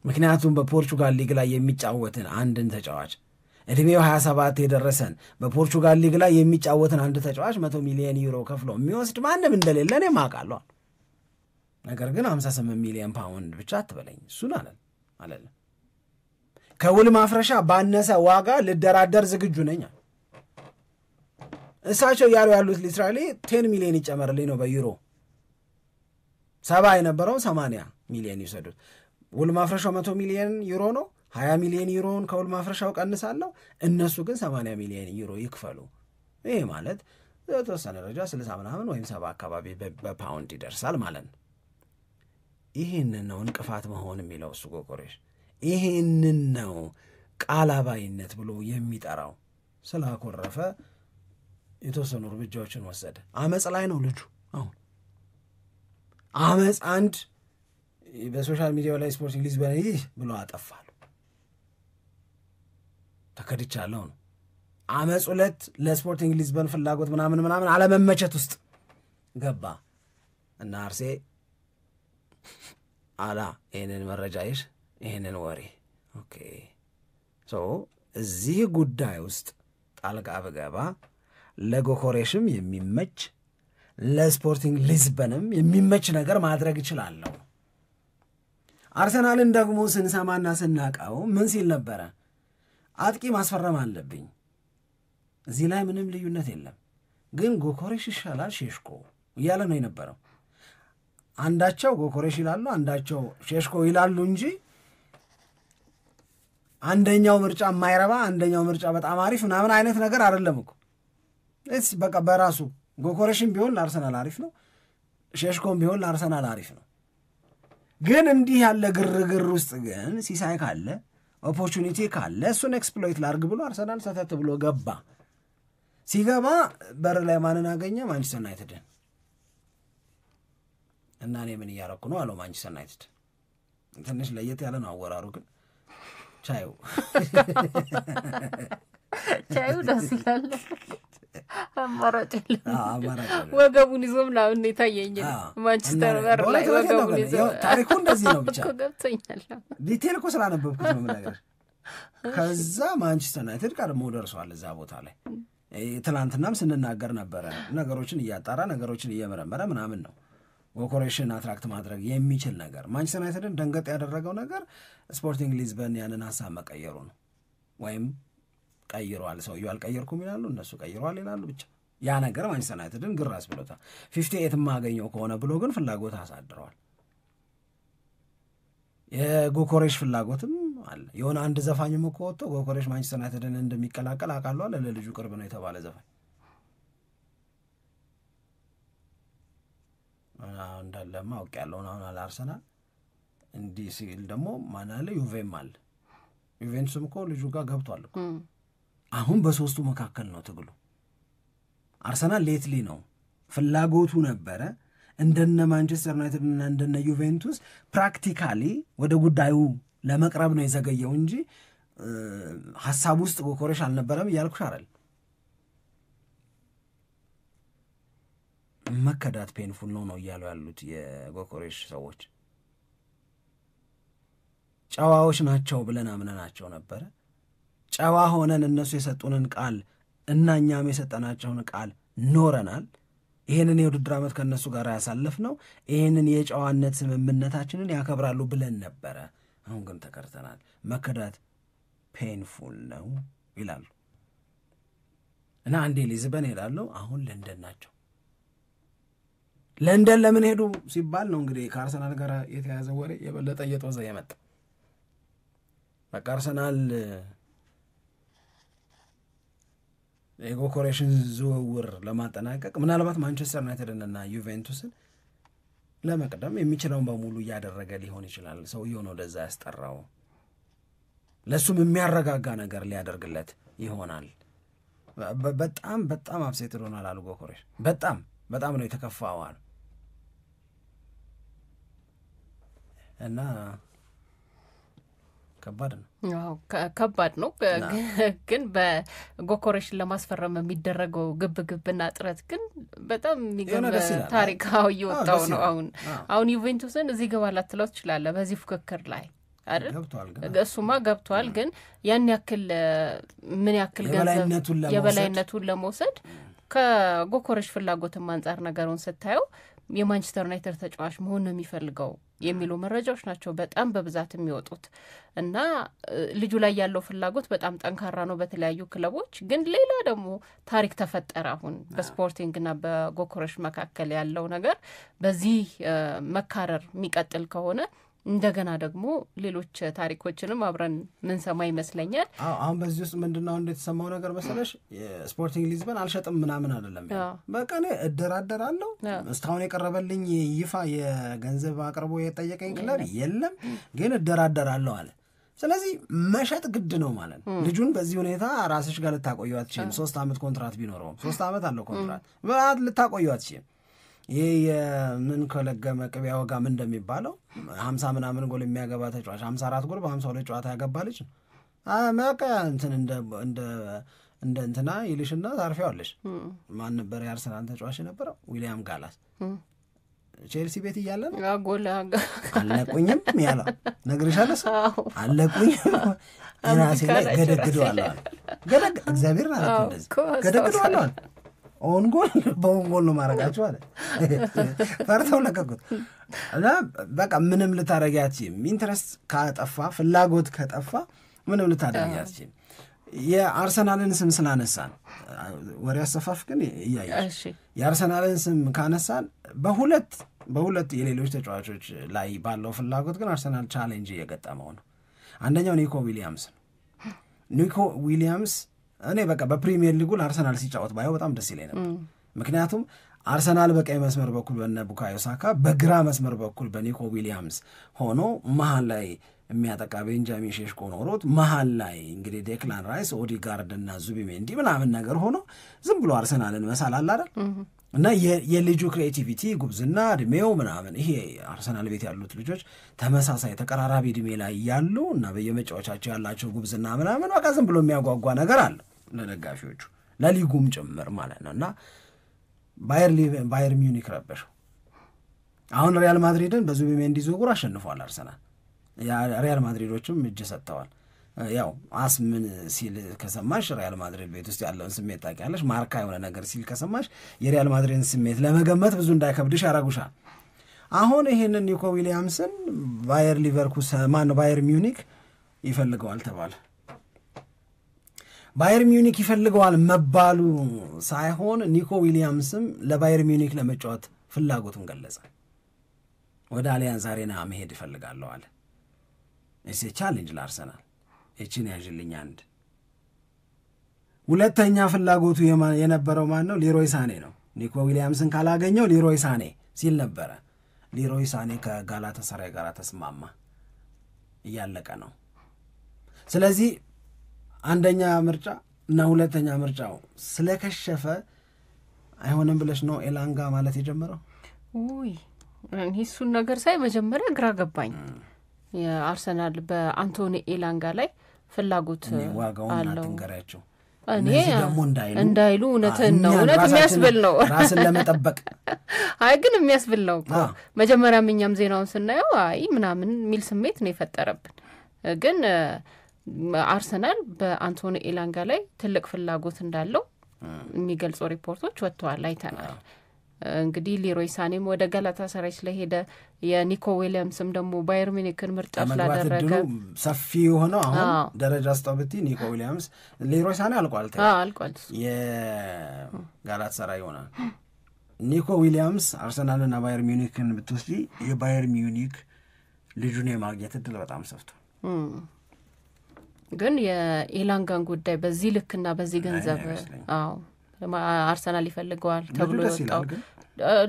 ምክንያቱም በፖርቹጋል ሊግ ላይ የሚጫወትን አንድን ተጫዋች እድሜው 27 የደረሰን በፖርቹጋል ሊግ ላይ የሚጫወትን አንድ ተጫዋች 100 ሚሊዮን ዩሮ ከፍሎ የሚወስድ ማንም እንደሌለ እኔ ማውቃለሁ። ነገር ግን 58 ሚሊዮን ፓውንድ ብቻ አትበለኝ። እሱን አለ ከውል ማፍረሻ ባነሰ ዋጋ ልደራደር ዝግጁ ነኝ። እሳቸው ያሉት ሊትራሊ 10 ሚሊዮን ይጨመርልኝ ነው በዩሮ 70 የነበረው 80 ሚሊዮን ይሰዱት። ውል ማፍረሻው 100 ሚሊዮን ዩሮ ነው። 20 ሚሊዮን ዩሮን ከውል ማፍረሻው ቀንሳለሁ፣ እነሱ ግን 80 ሚሊዮን ዩሮ ይክፈሉ። ይሄ ማለት የተወሰነ ደረጃ 60 ምናምን ወይም 70 አካባቢ በፓውንድ ይደርሳል ማለት ነው። ይህንን ነው እንቅፋት መሆን የሚለው እሱ ጎኮሬሽ። ይህንን ነው ቃል አባይነት ብሎ የሚጠራው። ስላኮረፈ የተወሰኑ እርምጃዎችን ወሰደ። አመፅ ላይ ነው ልጁ አሁን። አመፅ አንድ በሶሻል ሚዲያው ላይ ስፖርቲንግ ሊዝበን ይህ ብሎ አጠፋሉ። ተከድቻለሁ ነው። አመፅ ሁለት ለስፖርቲንግ ሊዝበን ፍላጎት ምናምን አለመመቸት ውስጥ ገባ እና አርሴ አላ ይህንን መረጃ ይህንን ወሬ ኦኬ እዚህ ጉዳይ ውስጥ ጣልቃ ብገባ ለጎኮሬሽም የሚመች ለስፖርቲንግ ሊዝበንም የሚመች ነገር ማድረግ ይችላለሁ። አርሰናልን ደግሞ ስንሰማና ስናቀው ምን ሲል ነበረ? አጥቂ ማስፈረም አለብኝ፣ እዚህ ላይ ምንም ልዩነት የለም፣ ግን ጎኮሬሽ ይሻላል ሼሽኮ እያለ ነው የነበረው። አንዳቸው ጎኮሬሽ ይላሉ፣ አንዳቸው ሼሽኮ ይላሉ እንጂ አንደኛው ምርጫ የማይረባ አንደኛው ምርጫ በጣም አሪፍ ምናምን አይነት ነገር አይደለም እኮ። በቃ በራሱ ጎኮሬሽም ቢሆን ለአርሰናል አሪፍ ነው፣ ሼሽኮም ቢሆን ለአርሰናል አሪፍ ነው። ግን እንዲህ ያለ ግርግር ውስጥ ግን ሲሳይ ካለ ኦፖርቹኒቲ ካለ እሱን ኤክስፕሎይት ላርግ ብሎ አርሰናል ሰተት ብሎ ገባ። ሲገባ በር ላይ ማንን አገኘ? ማንቸስተር ዩናይትድን። እና እኔ ምን እያረኩ ነው አለው ማንቸስተር ዩናይትድ። ትንሽ ለየት ያለ ነው አወራሩ፣ ግን ቻዩ ደስ ይላል። አማራጭ ወገቡን ይዞ ምናምን የታየኝ ማንቸስተር በር ላይ ወገቡን ይዞ ታሪኩ እንደዚህ ነው። ብቻ ገብቶኛል። ዲቴል እኮ ስላነበብኩት ነው የምነግርሽ። ከዛ ማንቸስተር ዩናይትድ ቀድሞ ደርሷል እዛ ቦታ ላይ። ትናንትናም ስንናገር ነበረ፣ ነገሮችን እያጣራ ነገሮችን እየመረመረ ምናምን ነው ጎኮሬሽን አትራክት ማድረግ የሚችል ነገር። ማንቸስተር ዩናይትድን ደንገጥ ያደረገው ነገር ስፖርቲንግ ሊዝበን ያንን ሀሳብ መቀየሩ ነው። ወይም ቀይሯል፣ ሰውየው አልቀየርኩም ይላሉ፣ እነሱ ቀይሯል ይላሉ። ብቻ ያ ነገር ማንቸስተር ዩናይትድን ግራስ ብሎታል። 58 የማገኘው ከሆነ ብሎ ግን ፍላጎት አሳድረዋል። የጎኮሬሽ ፍላጎትም አለ። የሆነ አንድ ዘፋኝም እኮ ወጥቶ ጎኮሬሽ ማንቸስተር ዩናይትድን እንደሚቀላቀል አውቃለሁ አለ። ለልጁ ቅርብ ነው የተባለ ዘፋኝ እንዳለማ አውቅ ያለውን አሁን አለ አርሰናል እንዲህ ሲል ደግሞ ማን አለ? ዩቬም አለ። ዩቬንቱስም እኮ ልጁ ጋር ገብቷል እኮ። አሁን በሶስቱ መካከል ነው ትግሉ። አርሰናል ሌትሊ ነው ፍላጎቱ ነበረ እንደነ ማንቸስተር ዩናይትድ እና እንደነ ዩቬንቱስ ፕራክቲካሊ ወደ ጉዳዩ ለመቅረብ ነው የዘገየው እንጂ ሐሳብ ውስጥ ጎኮሬሽ አልነበረም እያልኩሽ አይደል። መከዳት ፔንፉል ነው እያሉ ያሉት የጎኮሬሽ ሰዎች። ጨዋዎች ናቸው ብለን አምነናቸው ነበረ። ጨዋ ሆነን እነሱ የሰጡንን ቃል እና እኛም የሰጠናቸውን ቃል ኖረናል። ይህንን የውድድር ዓመት ከእነሱ ጋር ያሳለፍነው ይህንን የጨዋነት ስምምነታችንን ያከብራሉ ብለን ነበረ። አሁን ግን ተከርተናል። መከዳት ፔንፉል ነው ይላሉ እና አንዴ ሊዝበን ሄዳለሁ። አሁን ለንደን ናቸው። ለንደን ለምን ሄዱ ሲባል ነው እንግዲህ ከአርሰናል ጋር የተያዘ ወሬ የበለጠ እየተወዘ የመጣ። በቃ አርሰናል የጎኮሬሽን ዝውውር ለማጠናቀቅ ምናልባት ማንቸስተር ዩናይትድን እና ዩቬንቱስን ለመቅደም የሚችለውን በሙሉ እያደረገ ሊሆን ይችላል። ሰውየው ነው ወደዛ ያስጠራው። ለሱም የሚያረጋጋ ነገር ሊያደርግለት ይሆናል። በጣም በጣም አፕሴትድ ሆኗል አሉ ጎኮሬሽ። በጣም ነው የተከፋዋል እና ከባድ ነው። ግን በጎኮሬሽን ለማስፈረም የሚደረገው ግብግብና ጥረት ግን በጣም የሚገርም ታሪካዊ እየወጣው ነው። አሁን ዩቬንቱስን እዚህ ገባ ላትለው ትችላለህ በዚህ ፉክክር ላይ አይደል? እሱማ ገብቷል። ግን ያን ያክል ምን ያክል ገንዘብ የበላይነቱን ለመውሰድ ከጎኮሬሽ ፍላጎትም አንጻር ነገሩን ስታየው የማንቸስተር ዩናይትድ ተጫዋች መሆን ነው የሚፈልገው የሚሉ መረጃዎች ናቸው በጣም በብዛት የሚወጡት እና ልጁ ላይ ያለው ፍላጎት በጣም ጠንካራ ነው በተለያዩ ክለቦች። ግን ሌላ ደግሞ ታሪክ ተፈጠረ አሁን በስፖርቲንግና በጎኮሬሽ መካከል ያለው ነገር በዚህ መካረር የሚቀጥል ከሆነ እንደገና ደግሞ ሌሎች ታሪኮችንም አብረን ምንሰማ ይመስለኛል። አሁን በዚህ ውስጥ ምንድነው እንደተሰማው ነገር መሰለሽ ስፖርቲንግ ሊዝበን አልሸጥም ምናምን አይደለም። በቃ እኔ እደራደራለሁ እስካሁን የቀረበልኝ ይፋ የገንዘብ አቅርቦ የጠየቀኝ ክለብ የለም፣ ግን እደራደራለሁ አለ። ስለዚህ መሸጥ ግድ ነው ማለት ነው። ልጁን በዚህ ሁኔታ ራስሽ ጋር ልታቆዩ አትችልም። 3 ዓመት ኮንትራት ቢኖረውም 3 ዓመት አለው ኮንትራት ልታቆዩ አትችልም። ይሄ የምን ከለገመ ቅቤ ያወጋም እንደሚባለው 50 ምናምን ጎል የሚያገባ ተጫዋች 54 ጎል በ52 ጨዋታ ያገባ ልጅ ነው። ማቀ እንትን እንደ እንትና ይልሽና ታርፊዋለሽ። ማን ነበር የአርሰናል ተጫዋች የነበረው? ዊሊያም ጋላስ ቼልሲ ቤት እያለ ነው ጎል አለቁኝም ያለው ነግርሻለስ አለቁኝም ራሴ ላይ ገደግደዋለሁ እግዚአብሔር ማለት እንደዚህ ገደግደዋለሁ ኦንጎል በኦንጎል ነው ማረጋቸው አለ። ፈርተው ለቀቁት እና በቃ ምንም ልታረጋችም ኢንትረስት ካጠፋ ፍላጎት ከጠፋ ምንም ልታረጋችም። የአርሰናልን ስም ስላነሳን ወሬ አሰፋፍ ግን እያያሽ የአርሰናልን ስም ካነሳን በሁለት የሌሎች ተጫዋቾች ላይ ባለው ፍላጎት ግን አርሰናል ቻሌንጅ እየገጠመው ነው። አንደኛው ኒኮ ዊሊያምስ እኔ በቃ በፕሪሚየር ሊጉ አርሰናል ሲጫወት ባየው በጣም ደስ ይለኝ ነበር። ምክንያቱም አርሰናል በቀኝ መስመር በኩል በነ ቡካዮ ሳካ፣ በግራ መስመር በኩል በኒኮ ዊሊያምስ ሆኖ መሀል ላይ የሚያጠቃ ቤንጃሚን ሼሽኮ ኖሮት መሀል ላይ እንግዲህ ዴክላን ራይስ፣ ኦዲጋርድ እና ዙቢሜንዲ ምናምን ነገር ሆኖ ዝም ብሎ አርሰናልን መሳል አለ አይደል? እና የልጁ ክሬቲቪቲ ጉብዝና እድሜው ምናምን ይሄ አርሰናል ቤት ያሉት ልጆች ተመሳሳይ ተቀራራቢ እድሜ ላይ ያሉ እና በየመጫወቻቸው ያላቸው ጉብዝና ምናምን በቃ ዝም ብሎ የሚያጓጓ ነገር አለ ለደጋፊዎቹ ለሊጉም ጭምር ማለት ነው። እና ባየር ሚዩኒክ ረበሸው። አሁን ሪያል ማድሪድን በዙቢሜንዲ ዝውውር አሸንፏል አርሰናል። ሪያል ማድሪዶችም እጅ ሰጥተዋል። ያው አስምን ሲል ከሰማሽ ሪያል ማድሪድ ቤት ውስጥ ያለውን ስሜት ታውቂያለሽ። ማርካ የሆነ ነገር ሲል ከሰማሽ የሪያል ማድሪድን ስሜት ለመገመት ብዙ እንዳይከብድሽ ያረጉሻል። አሁን ይሄንን ኒኮ ዊሊያምስን ባየር ሚዩኒክ ይፈልገዋል ተባለ። ባየር ሚዩኒክ ይፈልገዋል መባሉ ሳይሆን ኒኮ ዊሊያምስም ለባየር ሚዩኒክ ለመጫወት ፍላጎቱን ገለጸ። ወደ አሊያንዝ አሬና መሄድ ይፈልጋለሁ አለ። እሺ ቻሌንጅ ለአርሰናል እቺን ያዥልኝ። አንድ ሁለተኛ ፍላጎቱ የነበረው ማን ነው? ሊሮይ ሳኔ ነው። ኒኮ ዊሊያምስን ካላገኘው ሊሮይ ሳኔ ሲል ነበረ። ሊሮይ ሳኔ ከጋላታሳራይ ጋር ተስማማ፣ እያለቀ ነው። ስለዚህ አንደኛ ምርጫ እና ሁለተኛ ምርጫው ስለከሸፈ አይሆንም ብለሽ ነው ኤላንጋ ማለት የጀመረው። እሱን ነገር ሳይ መጀመሪያ ግራ ገባኝ። የአርሰናል በአንቶኒ ኤላንጋ ላይ ፍላጎት አለው ትንገራቸው እኔ እንዳይሉ እውነትን ነው እውነት የሚያስብል ነው ራስን ለመጠበቅ አይ ግን የሚያስብል ነው እኮ መጀመሪያ እኛም ዜናውን ስናየው አይ ምናምን የሚል ስሜት ነው የፈጠረብን። ግን አርሰናል በአንቶኒ ኤላንጋ ላይ ትልቅ ፍላጎት እንዳለው የሚገልጹ ሪፖርቶች ወጥተዋል፣ አይተናል። እንግዲህ ሊሮይ ሳኔም ወደ ጋላታሳራይ ስለሄደ የኒኮ ዊሊያምስም ደግሞ ባየር ሚኒክን ምርጫ ስላደረገ ሰፊ ሆነው አሁን ደረጃ አስጣብቲ ኒኮ ዊሊያምስ ሊሮይ ሳኔ አልቋል አልቋል። የጋላታሳራይ ሆነ ኒኮ ዊሊያምስ አርሰናልና ባየር ሚዩኒክን ብትወስጂ የባየር ሚዩኒክ ልጁን የማግኘት እድል በጣም ሰፍቷል። ግን የኢላንጋን ጉዳይ በዚህ ልክና በዚህ ገንዘብ አርሰናል ይፈልገዋል ተብሎ ይወጣው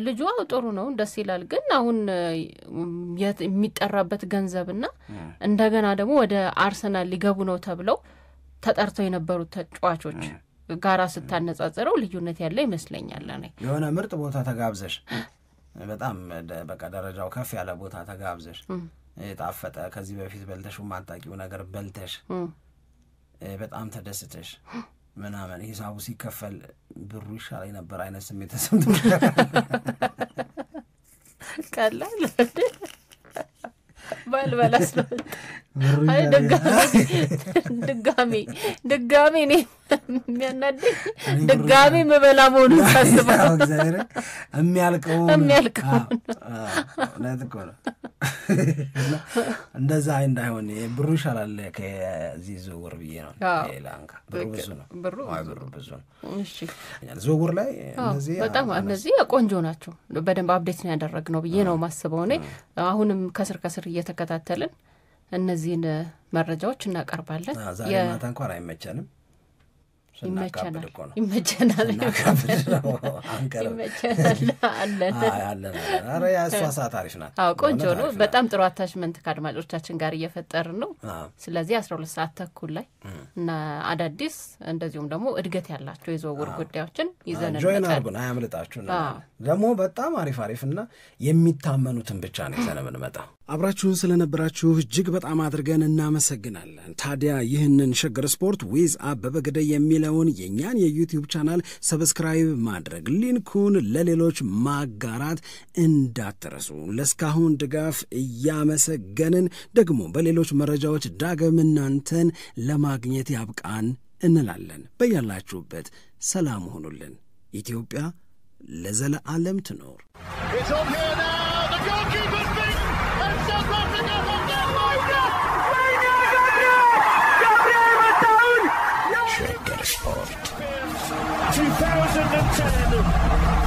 ልጁ ጥሩ ነው ደስ ይላል። ግን አሁን የሚጠራበት ገንዘብና እንደገና ደግሞ ወደ አርሰናል ሊገቡ ነው ተብለው ተጠርተው የነበሩት ተጫዋቾች ጋራ ስታነጻጽረው ልዩነት ያለ ይመስለኛል። እኔ የሆነ ምርጥ ቦታ ተጋብዘሽ በጣም በቃ ደረጃው ከፍ ያለ ቦታ ተጋብዘሽ የጣፈጠ ከዚህ በፊት በልተሽው ማጣቂው ነገር በልተሽ በጣም ተደስተሽ ምናምን ሂሳቡ ሲከፈል ብሩ ይሻላል ነበር አይነት ስሜት ተሰምቶ ቀላል ባልበላስ ነው አይ ድጋሚ እኔ የሚያናደኝ ድጋሚ መበላ መሆኑ ታስባው እግዚአብሔር የሚያልቀው ለትቆ ነው እንደዛ እንዳይሆን ብሩ ይሻላል ከዚህ ዝውውር ብዬ ነው። ላንካ ብሩ ብዙ ነው ብሩ ብዙ ነው። እሺ ዝውውር ላይ እነዚህ ቆንጆ ናቸው። በደንብ አፕዴት ነው ያደረግነው ብዬ ነው ማስበው። እኔ አሁንም ከስር እየተከታተልን እነዚህን መረጃዎች እናቀርባለን። ዛሬ ማታ እንኳን አይመቸንም ይመቸናል አረ ያሷ ሰዓት አሪፍ ናት። ቆንጆ ነው። በጣም ጥሩ አታችመንት ከአድማጮቻችን ጋር እየፈጠርን ነው። ስለዚህ 12 ሰዓት ተኩል ላይ እና አዳዲስ እንደዚሁም ደግሞ እድገት ያላቸው የዝውውር ጉዳዮችን ይዘን ጆይን አድርጉን አያምልጣችሁ። ደግሞ በጣም አሪፍና የሚታመኑትን ብቻ ነው ይዘን የምንመጣው። አብራችሁን ስለነበራችሁ እጅግ በጣም አድርገን እናመሰግናለን። ታዲያ ይህንን ሸገር ስፖርት ዊዝ አበበ ግደይ የሚለውን የኛን የዩቲዩብ ቻናል ሰብስክራይብ ማድረግ፣ ሊንኩን ለሌሎች ማጋራት እንዳትረሱ። ለስካሁን ድጋፍ እያመሰገንን ደግሞ በሌሎች መረጃዎች ዳግም እናንተን ለማግኘት ያብቃን እንላለን። በያላችሁበት ሰላም ሆኑልን። ኢትዮጵያ ለዘለዓለም ትኖር። Shaker Sport 2010